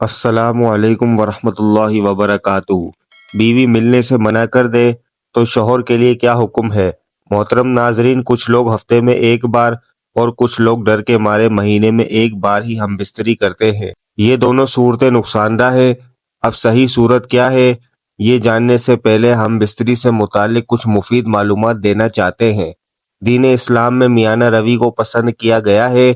السلام علیکم ورحمۃ اللہ وبرکاتہ۔ بیوی ملنے سے منع کر دے تو شوہر کے لیے کیا حکم ہے؟ محترم ناظرین، کچھ لوگ ہفتے میں ایک بار اور کچھ لوگ ڈر کے مارے مہینے میں ایک بار ہی ہم بستری کرتے ہیں۔ یہ دونوں صورتیں نقصان دہ ہیں۔ اب صحیح صورت کیا ہے، یہ جاننے سے پہلے ہم بستری سے متعلق کچھ مفید معلومات دینا چاہتے ہیں۔ دین اسلام میں میانہ روی کو پسند کیا گیا ہے،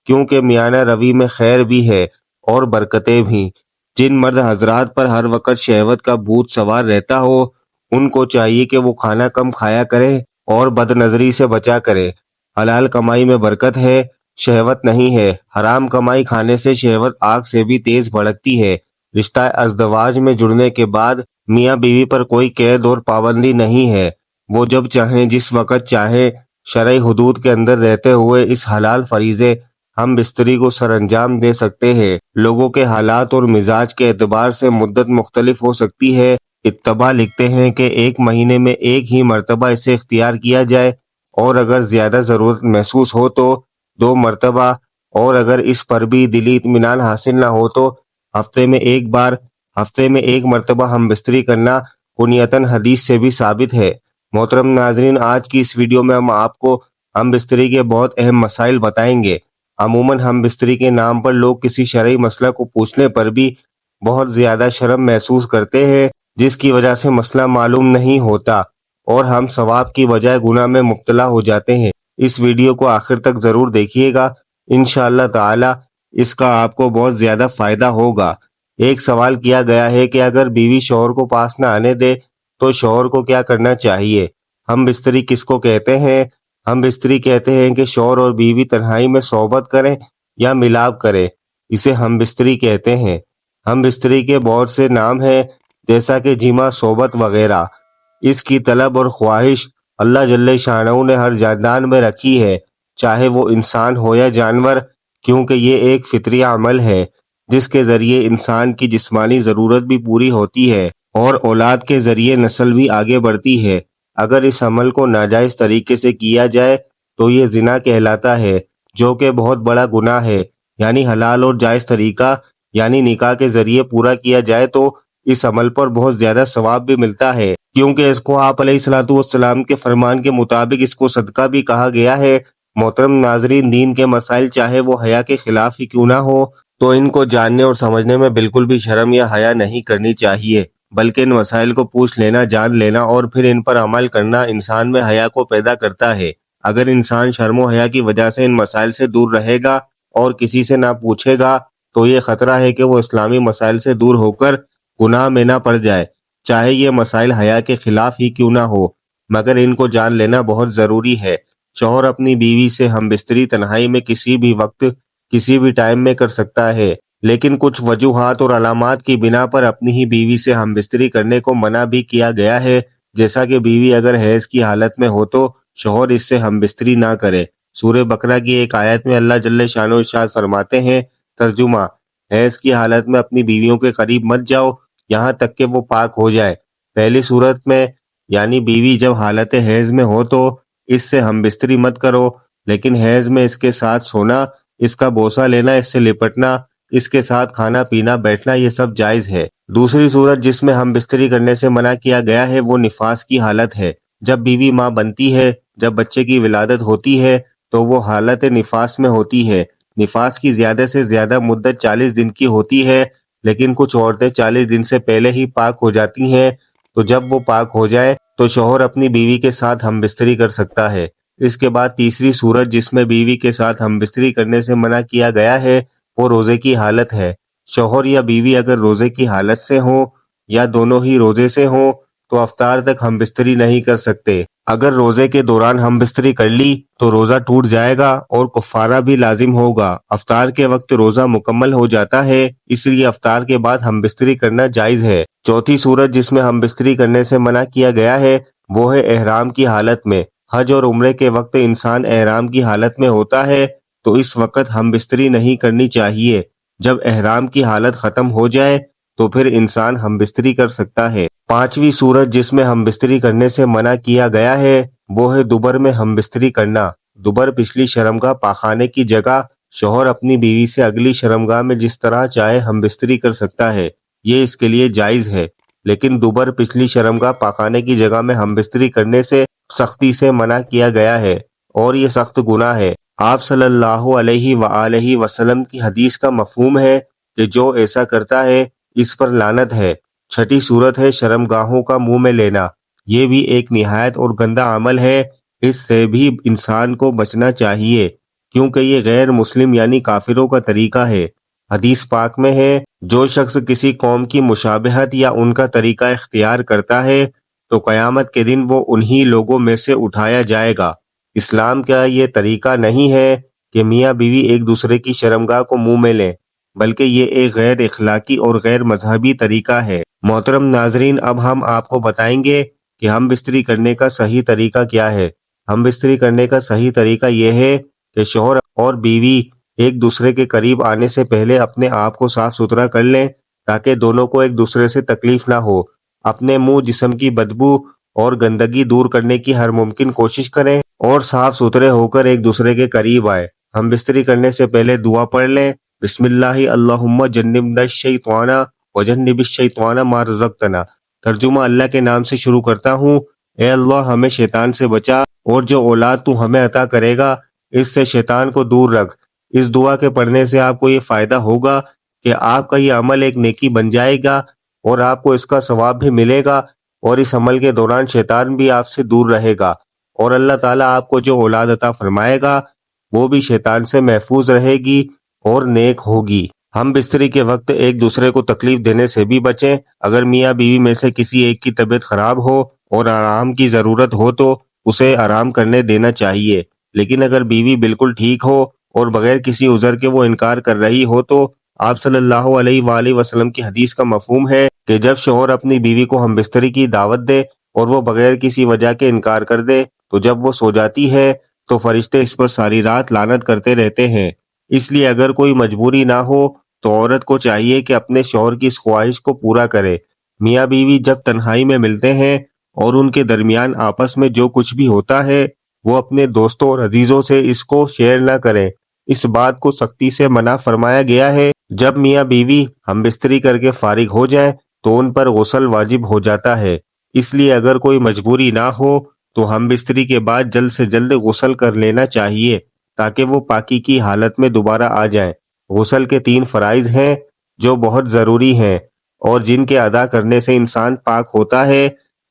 کیونکہ میانہ روی میں خیر بھی ہے اور برکتیں بھی۔ جن مرد حضرات پر ہر وقت شہوت کا بھوت سوار رہتا ہو، ان کو چاہیے کہ وہ کھانا کم کھایا کریں اور بد نظری سے بچا کریں۔ حلال کمائی میں برکت ہے، شہوت نہیں ہے۔ حرام کمائی کھانے سے شہوت آگ سے بھی تیز بھڑکتی ہے۔ رشتہ ازدواج میں جڑنے کے بعد میاں بیوی پر کوئی قید اور پابندی نہیں ہے۔ وہ جب چاہیں جس وقت چاہیں شرعی حدود کے اندر رہتے ہوئے اس حلال فریضے ہم بستری کو سر انجام دے سکتے ہیں۔ لوگوں کے حالات اور مزاج کے اعتبار سے مدت مختلف ہو سکتی ہے۔ اتباع لکھتے ہیں کہ ایک مہینے میں ایک ہی مرتبہ اسے اختیار کیا جائے، اور اگر زیادہ ضرورت محسوس ہو تو 2 مرتبہ، اور اگر اس پر بھی دلی اطمینان حاصل نہ ہو تو ہفتے میں ایک بار۔ ہفتے میں ایک مرتبہ ہم بستری کرنا کنیتاً حدیث سے بھی ثابت ہے۔ محترم ناظرین، آج کی اس ویڈیو میں ہم آپ کو ہم بستری کے بہت اہم مسائل بتائیں گے۔ عموماً ہم بستری کے نام پر لوگ کسی شرعی مسئلہ کو پوچھنے پر بھی بہت زیادہ شرم محسوس کرتے ہیں، جس کی وجہ سے مسئلہ معلوم نہیں ہوتا اور ہم ثواب کی بجائے گناہ میں مبتلا ہو جاتے ہیں۔ اس ویڈیو کو آخر تک ضرور دیکھیے گا، انشاءاللہ تعالی اس کا آپ کو بہت زیادہ فائدہ ہوگا۔ ایک سوال کیا گیا ہے کہ اگر بیوی شوہر کو پاس نہ آنے دے تو شوہر کو کیا کرنا چاہیے؟ ہم بستری کس کو کہتے ہیں؟ ہم بستری کہتے ہیں کہ شوہر اور بیوی تنہائی میں صحبت کریں یا ملاپ کریں، اسے ہم بستری کہتے ہیں۔ ہم بستری کے بہت سے نام ہیں، جیسا کہ جمع، صحبت وغیرہ۔ اس کی طلب اور خواہش اللہ جل شانہ نے ہر جاندان میں رکھی ہے، چاہے وہ انسان ہو یا جانور، کیونکہ یہ ایک فطری عمل ہے جس کے ذریعے انسان کی جسمانی ضرورت بھی پوری ہوتی ہے اور اولاد کے ذریعے نسل بھی آگے بڑھتی ہے۔ اگر اس عمل کو ناجائز طریقے سے کیا جائے تو یہ زنا کہلاتا ہے، جو کہ بہت بڑا گناہ ہے۔ یعنی حلال اور جائز طریقہ یعنی نکاح کے ذریعے پورا کیا جائے تو اس عمل پر بہت زیادہ ثواب بھی ملتا ہے، کیونکہ اس کو آپ علیہ الصلوۃ والسلام کے فرمان کے مطابق اس کو صدقہ بھی کہا گیا ہے۔ محترم ناظرین، دین کے مسائل چاہے وہ حیا کے خلاف ہی کیوں نہ ہو، تو ان کو جاننے اور سمجھنے میں بالکل بھی شرم یا حیا نہیں کرنی چاہیے، بلکہ ان مسائل کو پوچھ لینا، جان لینا اور پھر ان پر عمل کرنا انسان میں حیا کو پیدا کرتا ہے۔ اگر انسان شرم و حیا کی وجہ سے ان مسائل سے دور رہے گا اور کسی سے نہ پوچھے گا تو یہ خطرہ ہے کہ وہ اسلامی مسائل سے دور ہو کر گناہ میں نہ پڑ جائے، چاہے یہ مسائل حیا کے خلاف ہی کیوں نہ ہو، مگر ان کو جان لینا بہت ضروری ہے۔ شوہر اپنی بیوی سے ہم بستری تنہائی میں کسی بھی وقت کسی بھی ٹائم میں کر سکتا ہے، لیکن کچھ وجوہات اور علامات کی بنا پر اپنی ہی بیوی سے ہم بستری کرنے کو منع بھی کیا گیا ہے، جیسا کہ بیوی اگر حیض کی حالت میں ہو تو شوہر اس سے ہم بستری نہ کرے۔ سورہ بقرہ کی ایک آیت میں اللہ جل شانہ ارشاد فرماتے ہیں، ترجمہ: حیض کی حالت میں اپنی بیویوں کے قریب مت جاؤ یہاں تک کہ وہ پاک ہو جائے۔ پہلی صورت میں یعنی بیوی جب حالت حیض میں ہو تو اس سے ہم بستری مت کرو، لیکن حیض میں اس کے ساتھ سونا، اس کا بوسہ لینا، اس سے لپٹنا، اس کے ساتھ کھانا پینا، بیٹھنا، یہ سب جائز ہے۔ دوسری صورت جس میں ہم بستری کرنے سے منع کیا گیا ہے وہ نفاس کی حالت ہے۔ جب بیوی ماں بنتی ہے، جب بچے کی ولادت ہوتی ہے تو وہ حالت نفاس میں ہوتی ہے۔ نفاس کی زیادہ سے زیادہ مدت 40 دن کی ہوتی ہے، لیکن کچھ عورتیں 40 دن سے پہلے ہی پاک ہو جاتی ہیں، تو جب وہ پاک ہو جائے تو شوہر اپنی بیوی کے ساتھ ہم بستری کر سکتا ہے۔ اس کے بعد تیسری صورت جس میں بیوی کے ساتھ ہم بستری کرنے سے منع کیا گیا ہے وہ روزے کی حالت ہے۔ شوہر یا بیوی اگر روزے کی حالت سے ہوں یا دونوں ہی روزے سے ہوں تو افطار تک ہم بستری نہیں کر سکتے۔ اگر روزے کے دوران ہم بستری کر لی تو روزہ ٹوٹ جائے گا اور کفارہ بھی لازم ہوگا۔ افطار کے وقت روزہ مکمل ہو جاتا ہے، اس لیے افطار کے بعد ہم بستری کرنا جائز ہے۔ چوتھی صورت جس میں ہم بستری کرنے سے منع کیا گیا ہے وہ ہے احرام کی حالت میں۔ حج اور عمرے کے وقت انسان احرام کی حالت میں ہوتا ہے تو اس وقت ہم بستری نہیں کرنی چاہیے۔ جب احرام کی حالت ختم ہو جائے تو پھر انسان ہم بستری کر سکتا ہے۔ پانچویں صورت جس میں ہم بستری کرنے سے منع کیا گیا ہے وہ ہے دوبر میں ہم بستری کرنا۔ دوبر پچھلی شرمگاہ پاخانے کی جگہ شوہر اپنی بیوی سے اگلی شرمگاہ میں جس طرح چاہے ہم بستری کر سکتا ہے، یہ اس کے لیے جائز ہے، لیکن دوبر پچھلی شرمگاہ پاخانے کی جگہ میں ہم بستری کرنے سے سختی سے منع کیا گیا ہے، اور یہ سخت گناہ ہے۔ آپ صلی اللہ علیہ وآلہ وسلم کی حدیث کا مفہوم ہے کہ جو ایسا کرتا ہے اس پر لعنت ہے۔ چھٹی صورت ہے شرمگاہوں کا منہ میں لینا۔ یہ بھی ایک نہایت اور گندا عمل ہے، اس سے بھی انسان کو بچنا چاہیے، کیونکہ یہ غیر مسلم یعنی کافروں کا طریقہ ہے۔ حدیث پاک میں ہے، جو شخص کسی قوم کی مشابہت یا ان کا طریقہ اختیار کرتا ہے تو قیامت کے دن وہ انہی لوگوں میں سے اٹھایا جائے گا۔ اسلام کا یہ طریقہ نہیں ہے کہ میاں بیوی ایک دوسرے کی شرمگاہ کو منہ میں لیں، بلکہ یہ ایک غیر اخلاقی اور غیر مذہبی طریقہ ہے۔ محترم ناظرین، اب ہم آپ کو بتائیں گے کہ ہم بستری کرنے کا صحیح طریقہ کیا ہے۔ ہم بستری کرنے کا صحیح طریقہ یہ ہے کہ شوہر اور بیوی ایک دوسرے کے قریب آنے سے پہلے اپنے آپ کو صاف ستھرا کر لیں تاکہ دونوں کو ایک دوسرے سے تکلیف نہ ہو۔ اپنے منہ جسم کی بدبو اور گندگی دور کرنے کی ہر ممکن کوشش کریں اور صاف ستھرے ہو کر ایک دوسرے کے قریب آئیں۔ ہم بستری کرنے سے پہلے دعا پڑھ لیں، بسم اللہ اللہم جنبنا الشیطان وجنب الشیطان ما رزقتنا۔ ترجمہ، اللہ کے نام سے شروع کرتا ہوں، اے اللہ ہمیں شیطان سے بچا، اور جو اولاد تو ہمیں عطا کرے گا اس سے شیطان کو دور رکھ۔ اس دعا کے پڑھنے سے آپ کو یہ فائدہ ہوگا کہ آپ کا یہ عمل ایک نیکی بن جائے گا اور آپ کو اس کا ثواب بھی ملے گا، اور اس عمل کے دوران شیطان بھی آپ سے دور رہے گا، اور اللہ تعالیٰ آپ کو جو اولاد عطا فرمائے گا وہ بھی شیطان سے محفوظ رہے گی اور نیک ہوگی۔ ہم بستری کے وقت ایک دوسرے کو تکلیف دینے سے بھی بچیں۔ اگر میاں بیوی میں سے کسی ایک کی طبیعت خراب ہو اور آرام کی ضرورت ہو تو اسے آرام کرنے دینا چاہیے، لیکن اگر بیوی بالکل ٹھیک ہو اور بغیر کسی عذر کے وہ انکار کر رہی ہو تو آپ صلی اللہ علیہ وآلہ وسلم کی حدیث کا مفہوم ہے کہ جب شوہر اپنی بیوی کو ہم بستری کی دعوت دے اور وہ بغیر کسی وجہ کے انکار کر دے تو جب وہ سو جاتی ہے تو فرشتے اس پر ساری رات لعنت کرتے رہتے ہیں۔ اس لیے اگر کوئی مجبوری نہ ہو تو عورت کو چاہیے کہ اپنے شوہر کی اس خواہش کو پورا کرے۔ میاں بیوی جب تنہائی میں ملتے ہیں اور ان کے درمیان آپس میں جو کچھ بھی ہوتا ہے وہ اپنے دوستوں اور عزیزوں سے اس کو شیئر نہ کریں۔ اس بات کو سختی سے منع فرمایا گیا ہے۔ جب میاں بیوی ہم بستری کر کے فارغ ہو جائیں تو ان پر غسل واجب ہو جاتا ہے، اس لیے اگر کوئی مجبوری نہ ہو تو ہم بستری کے بعد جلد سے جلد غسل کر لینا چاہیے تاکہ وہ پاکی کی حالت میں دوبارہ آ جائیں۔ غسل کے 3 فرائض ہیں جو بہت ضروری ہیں اور جن کے ادا کرنے سے انسان پاک ہوتا ہے،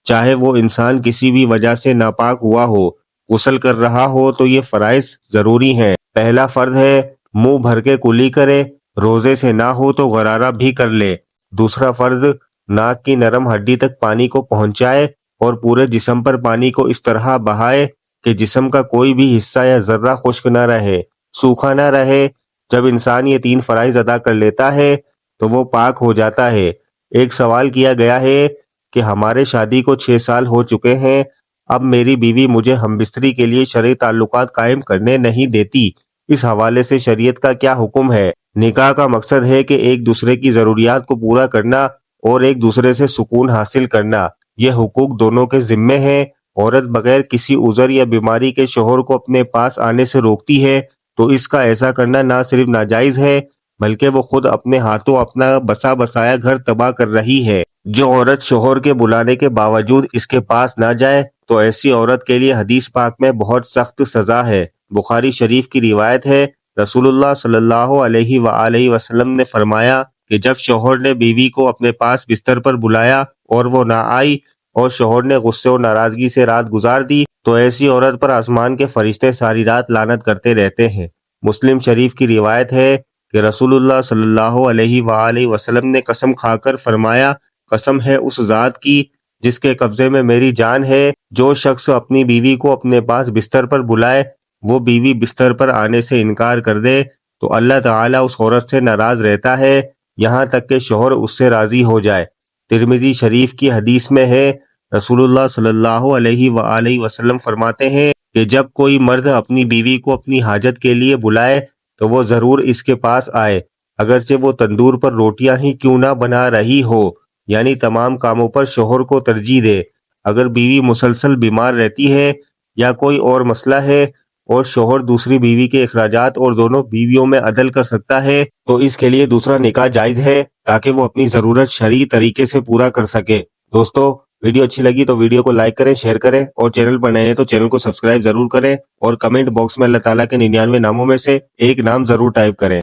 چاہے وہ انسان کسی بھی وجہ سے ناپاک ہوا ہو۔ غسل کر رہا ہو تو یہ فرائض ضروری ہیں۔ پہلا فرض ہے منہ بھر کے کلی کرے، روزے سے نہ ہو تو غرارہ بھی کر لے۔ دوسرا فرض ناک کی نرم ہڈی تک پانی کو پہنچائے اور پورے جسم پر پانی کو اس طرح بہائے کہ جسم کا کوئی بھی حصہ یا ذرہ خشک نہ رہے، سوکھا نہ رہے۔ جب انسان یہ 3 فرائض ادا کر لیتا ہے تو وہ پاک ہو جاتا ہے۔ ایک سوال کیا گیا ہے کہ ہمارے شادی کو 6 سال ہو چکے ہیں، اب میری بیوی مجھے ہم بستری کے لیے شرعی تعلقات قائم کرنے نہیں دیتی، اس حوالے سے شریعت کا کیا حکم ہے؟ نکاح کا مقصد ہے کہ ایک دوسرے کی ضروریات کو پورا کرنا اور ایک دوسرے سے سکون حاصل کرنا۔ یہ حقوق دونوں کے ذمے ہیں۔ عورت بغیر کسی عذر یا بیماری کے شوہر کو اپنے پاس آنے سے روکتی ہے تو اس کا ایسا کرنا نہ صرف ناجائز ہے بلکہ وہ خود اپنے ہاتھوں اپنا بسا بسایا گھر تباہ کر رہی ہے۔ جو عورت شوہر کے بلانے کے باوجود اس کے پاس نہ جائے تو ایسی عورت کے لیے حدیث پاک میں بہت سخت سزا ہے۔ بخاری شریف کی روایت ہے، رسول اللہ صلی اللہ علیہ وآلہ وسلم نے فرمایا کہ جب شوہر نے بیوی کو اپنے پاس بستر پر بلایا اور وہ نہ آئی اور شوہر نے غصے اور ناراضگی سے رات گزار دی تو ایسی عورت پر آسمان کے فرشتے ساری رات لعنت کرتے رہتے ہیں۔ مسلم شریف کی روایت ہے کہ رسول اللہ صلی اللہ علیہ وآلہ وسلم نے قسم کھا کر فرمایا، قسم ہے اس ذات کی جس کے قبضے میں میری جان ہے، جو شخص اپنی بیوی کو اپنے پاس بستر پر بلائے وہ بیوی بستر پر آنے سے انکار کر دے تو اللہ تعالیٰ اس عورت سے ناراض رہتا ہے یہاں تک کہ شوہر اس سے راضی ہو جائے۔ ترمذی شریف کی حدیث میں ہے، رسول اللہ صلی اللہ علیہ وآلہ وسلم فرماتے ہیں کہ جب کوئی مرد اپنی بیوی کو اپنی حاجت کے لیے بلائے تو وہ ضرور اس کے پاس آئے، اگرچہ وہ تندور پر روٹیاں ہی کیوں نہ بنا رہی ہو، یعنی تمام کاموں پر شوہر کو ترجیح دے۔ اگر بیوی مسلسل بیمار رہتی ہے یا کوئی اور مسئلہ ہے اور شوہر دوسری بیوی کے اخراجات اور دونوں بیویوں میں عدل کر سکتا ہے تو اس کے لیے دوسرا نکاح جائز ہے تاکہ وہ اپنی ضرورت شرعی طریقے سے پورا کر سکے۔ دوستو ویڈیو اچھی لگی تو ویڈیو کو لائک کریں، شیئر کریں اور چینل پر نئے ہیں تو چینل کو سبسکرائب ضرور کریں اور کمنٹ باکس میں اللہ تعالیٰ کے 99 ناموں میں سے ایک نام ضرور ٹائپ کریں۔